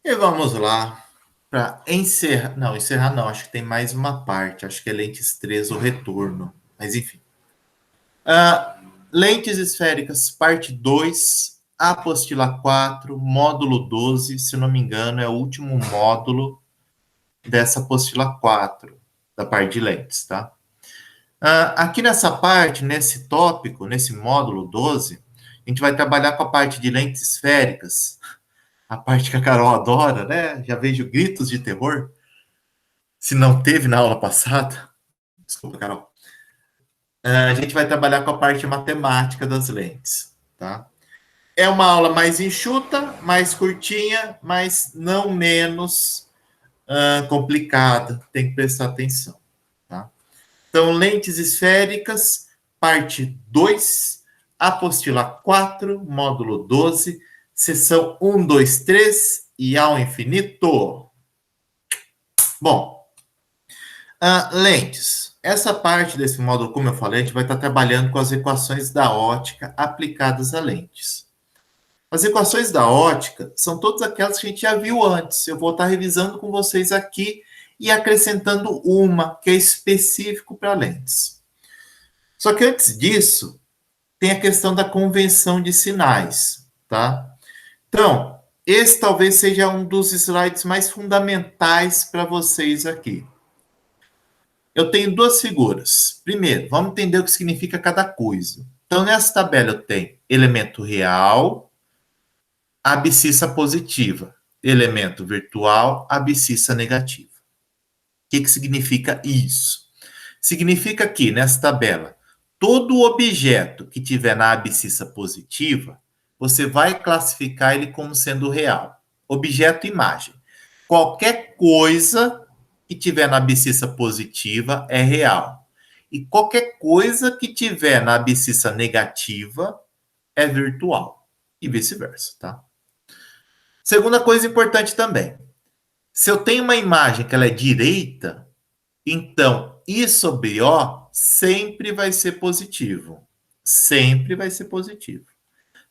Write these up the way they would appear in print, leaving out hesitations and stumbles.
E vamos lá para encerrar. Não, encerrar não, acho que tem mais uma parte. Acho que é lentes 3, o retorno. Mas enfim. Ah, lentes esféricas, parte 2, apostila 4, módulo 12. Se não me engano, é o último módulo dessa apostila 4, da parte de lentes, tá? Aqui nessa parte, nesse tópico, nesse módulo 12, a gente vai trabalhar com a parte de lentes esféricas, a parte que a Carol adora, né? Já vejo gritos de terror. Se não teve na aula passada, desculpa, Carol. A gente vai trabalhar com a parte matemática das lentes, tá? É uma aula mais enxuta, mais curtinha, mas não menos complicada. Tem que prestar atenção, tá? Então, lentes esféricas, parte 2, apostila 4, módulo 12, sessão 1, 2, 3 e ao infinito. Bom, lentes. Essa parte desse módulo, como eu falei, a gente vai estar trabalhando com as equações da ótica aplicadas a lentes. As equações da ótica são todas aquelas que a gente já viu antes. Eu vou estar revisando com vocês aqui e acrescentando uma que é específico para lentes. Só que antes disso, tem a questão da convenção de sinais, tá? Então, esse talvez seja um dos slides mais fundamentais para vocês aqui. Eu tenho duas figuras. Primeiro, vamos entender o que significa cada coisa. Então, nessa tabela eu tenho elemento real, abscissa positiva. Elemento virtual, abscissa negativa. O que significa isso? Significa que, nessa tabela, todo objeto que tiver na abscissa positiva, você vai classificar ele como sendo real. Objeto imagem. Qualquer coisa que tiver na abscissa positiva é real. E qualquer coisa que tiver na abscissa negativa é virtual. E vice-versa, tá? Segunda coisa importante também. Se eu tenho uma imagem que ela é direita, então I sobre O sempre vai ser positivo. Sempre vai ser positivo.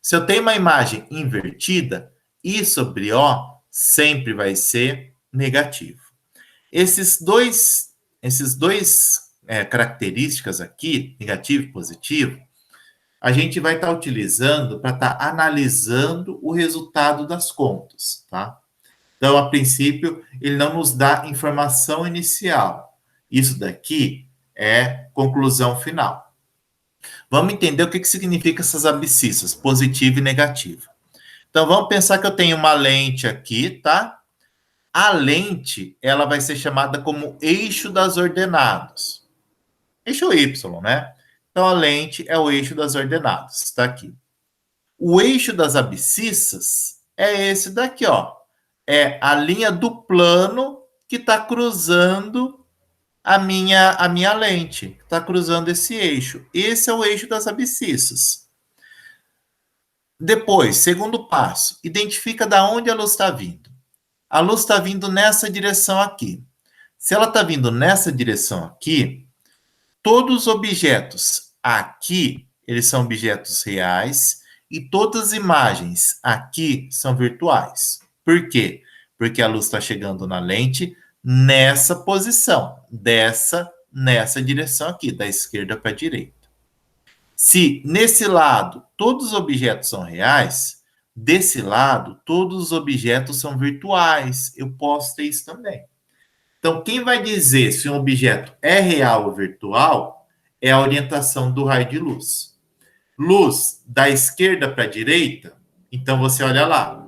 Se eu tenho uma imagem invertida, I sobre O sempre vai ser negativo. Esses dois características aqui, negativo e positivo, a gente vai estar utilizando para estar analisando o resultado das contas, tá? Então, a princípio, ele não nos dá informação inicial. Isso daqui é conclusão final. Vamos entender o que significa essas abscissas, positiva e negativa. Então, vamos pensar que eu tenho uma lente aqui, tá? A lente, ela vai ser chamada como eixo das ordenadas. Eixo Y, né? Então, a lente é o eixo das ordenadas, está aqui. O eixo das abscissas é esse daqui, ó. É a linha do plano que está cruzando a minha lente, está cruzando esse eixo. Esse é o eixo das abscissas. Depois, segundo passo, identifica da onde a luz está vindo. A luz está vindo nessa direção aqui. Se ela está vindo nessa direção aqui, todos os objetos aqui, eles são objetos reais e todas as imagens aqui são virtuais. Por quê? Porque a luz está chegando na lente nessa posição, nessa direção aqui, da esquerda para a direita. Se nesse lado todos os objetos são reais, desse lado todos os objetos são virtuais. Eu posso ter isso também. Então, quem vai dizer se um objeto é real ou virtual é a orientação do raio de luz. Luz da esquerda para a direita, então você olha lá,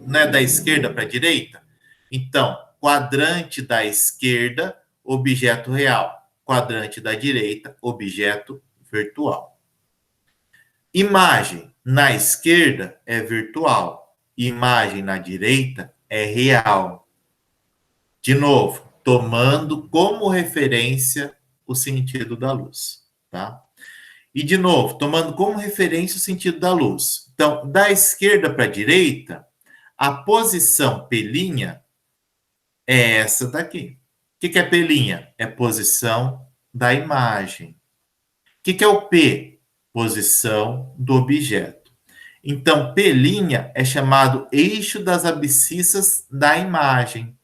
não é da esquerda para a direita? Então, quadrante da esquerda, objeto real. Quadrante da direita, objeto virtual. Imagem na esquerda é virtual, imagem na direita é real. De novo, tomando como referência o sentido da luz, tá? E de novo, tomando como referência o sentido da luz. Então, da esquerda para a direita, a posição P' é essa daqui. O que é P'? É posição da imagem. O que é o P? Posição do objeto. Então, P' é chamado eixo das abscissas da imagem,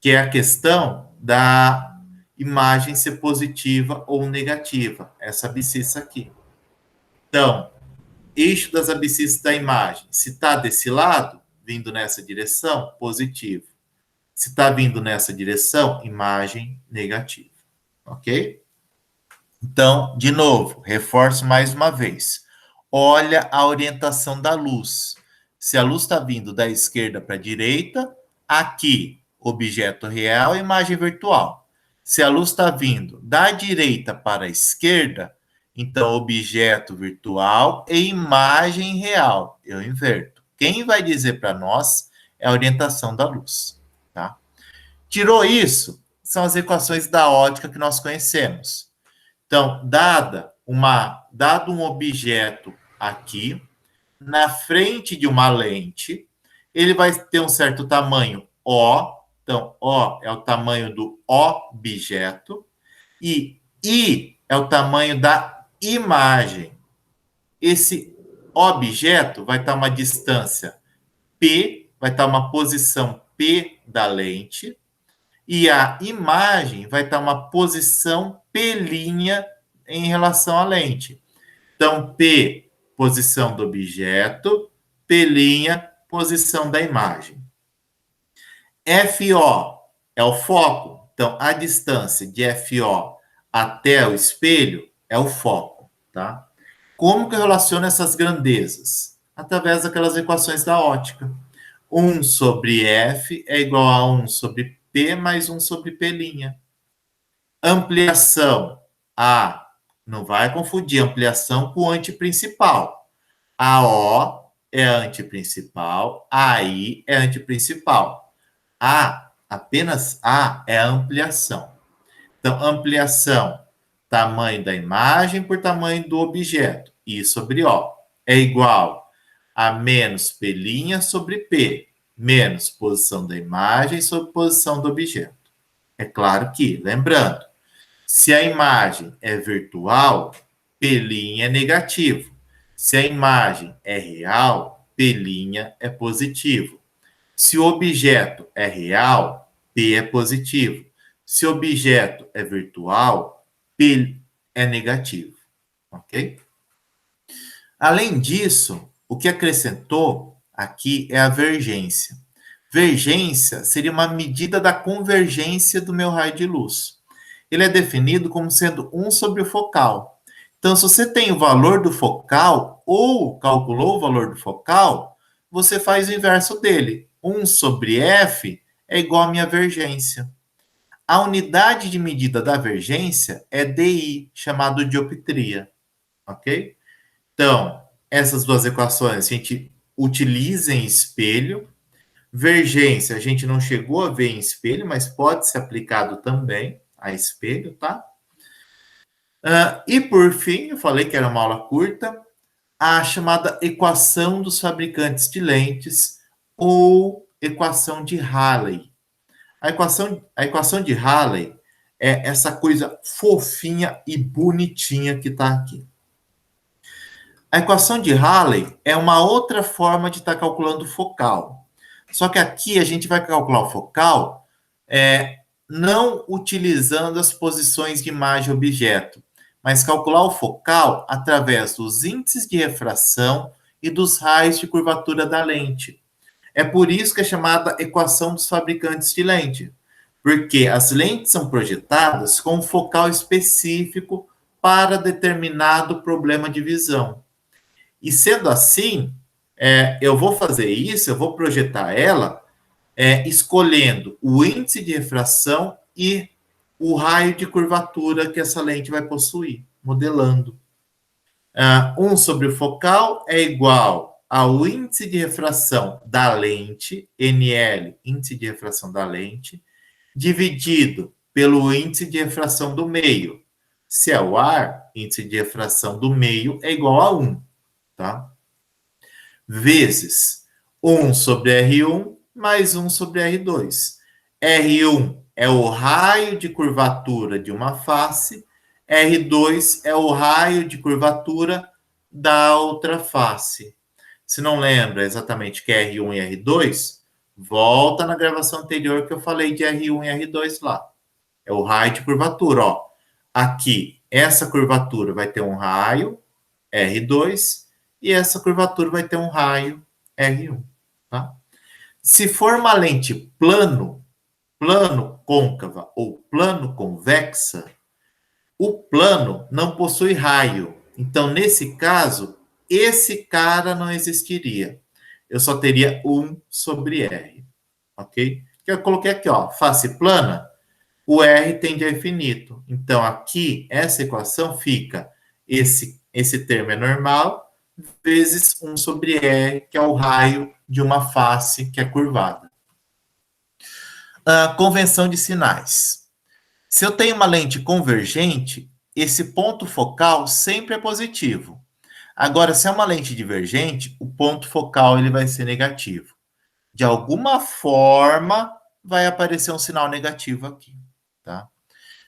que é a questão da imagem ser positiva ou negativa, essa abscissa aqui. Então, eixo das abscissas da imagem, se está desse lado, vindo nessa direção, positivo. Se está vindo nessa direção, imagem negativa. Ok? Então, de novo, reforço mais uma vez. Olha a orientação da luz. Se a luz está vindo da esquerda para a direita, aqui, objeto real, imagem virtual. Se a luz está vindo da direita para a esquerda, então objeto virtual e imagem real. Eu inverto. Quem vai dizer para nós é a orientação da luz. Tá? Tirou isso, são as equações da ótica que nós conhecemos. Então, dado um objeto aqui, na frente de uma lente, ele vai ter um certo tamanho O. Então, O é o tamanho do objeto e I é o tamanho da imagem. Esse objeto vai estar uma distância P, vai estar uma posição P da lente, e a imagem vai estar uma posição P' em relação à lente. Então, P, posição do objeto, P', posição da imagem. FO é o foco. Então, a distância de FO até o espelho é o foco, tá? Como que eu relaciono essas grandezas? Através daquelas equações da ótica. 1 sobre F é igual a 1 sobre P mais 1 sobre P'. Ampliação. Não vai confundir ampliação com antiprincipal. A O é antiprincipal, a I é antiprincipal. Apenas A é a ampliação. Então, ampliação, tamanho da imagem por tamanho do objeto, I sobre O, é igual a menos P' sobre P, menos posição da imagem sobre posição do objeto. É claro que, lembrando, se a imagem é virtual, P' é negativo. Se a imagem é real, P' é positivo. Se o objeto é real, P é positivo. Se o objeto é virtual, P é negativo. Ok? Além disso, o que acrescentou aqui é a vergência. Vergência seria uma medida da convergência do meu raio de luz. Ele é definido como sendo 1 sobre o focal. Então, se você tem o valor do focal ou calculou o valor do focal, você faz o inverso dele. 1 sobre F é igual à minha vergência. A unidade de medida da vergência é DI, chamado dioptria. Ok? Então, essas duas equações a gente utiliza em espelho. Vergência, a gente não chegou a ver em espelho, mas pode ser aplicado também a espelho, tá? E por fim, eu falei que era uma aula curta, a chamada equação dos fabricantes de lentes ou equação de Rayleigh. A equação de Rayleigh é essa coisa fofinha e bonitinha que está aqui. A equação de Rayleigh é uma outra forma de estar calculando o focal. Só que aqui a gente vai calcular o focal não utilizando as posições de imagem objeto, mas calcular o focal através dos índices de refração e dos raios de curvatura da lente. É por isso que é chamada equação dos fabricantes de lente, porque as lentes são projetadas com um focal específico para determinado problema de visão. E sendo assim, eu vou fazer isso, eu vou projetar ela escolhendo o índice de refração e o raio de curvatura que essa lente vai possuir, modelando. 1 sobre o focal é igual ao índice de refração da lente, NL, índice de refração da lente, dividido pelo índice de refração do meio. Se é o ar, índice de refração do meio é igual a 1, tá? Vezes 1 sobre R1 mais 1 sobre R2. R1 é o raio de curvatura de uma face, R2 é o raio de curvatura da outra face. Se não lembra exatamente que é R1 e R2, volta na gravação anterior que eu falei de R1 e R2 lá. É o raio de curvatura, ó. Aqui, essa curvatura vai ter um raio, R2, e essa curvatura vai ter um raio, R1, tá? Se for uma lente plano, plano côncava ou plano convexa, o plano não possui raio. Então, nesse caso, esse cara não existiria. Eu só teria 1 sobre R, ok? Que eu coloquei aqui, ó, face plana, o R tende a infinito. Então, aqui, essa equação fica, esse termo é normal, vezes 1 sobre R, que é o raio de uma face que é curvada. A convenção de sinais. Se eu tenho uma lente convergente, esse ponto focal sempre é positivo. Agora, se é uma lente divergente, o ponto focal ele vai ser negativo. De alguma forma, vai aparecer um sinal negativo aqui, tá?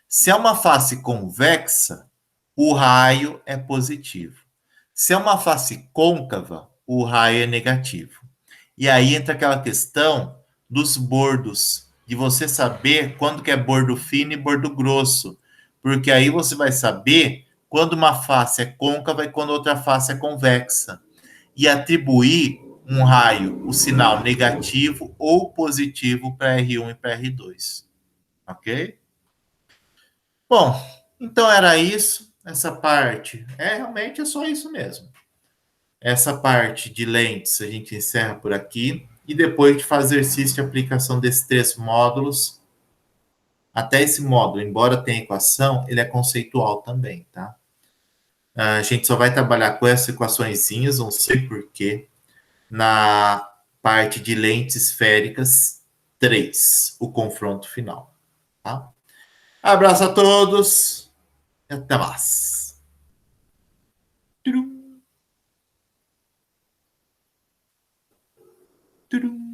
Se é uma face convexa, o raio é positivo. Se é uma face côncava, o raio é negativo. E aí entra aquela questão dos bordos, de você saber quando que é bordo fino e bordo grosso, porque aí você vai saber quando uma face é côncava e quando outra face é convexa, e atribuir um raio, o sinal negativo ou positivo para R1 e para R2, ok? Bom, então era isso, essa parte. Realmente é só isso mesmo. Essa parte de lentes a gente encerra por aqui. E depois de fazer exercício de aplicação desses 3 módulos, até esse módulo, embora tenha equação, ele é conceitual também, tá? A gente só vai trabalhar com essas equaçõezinhas, não sei porquê, na parte de lentes esféricas 3, o confronto final, tá? Abraço a todos e até mais. Turum, turum.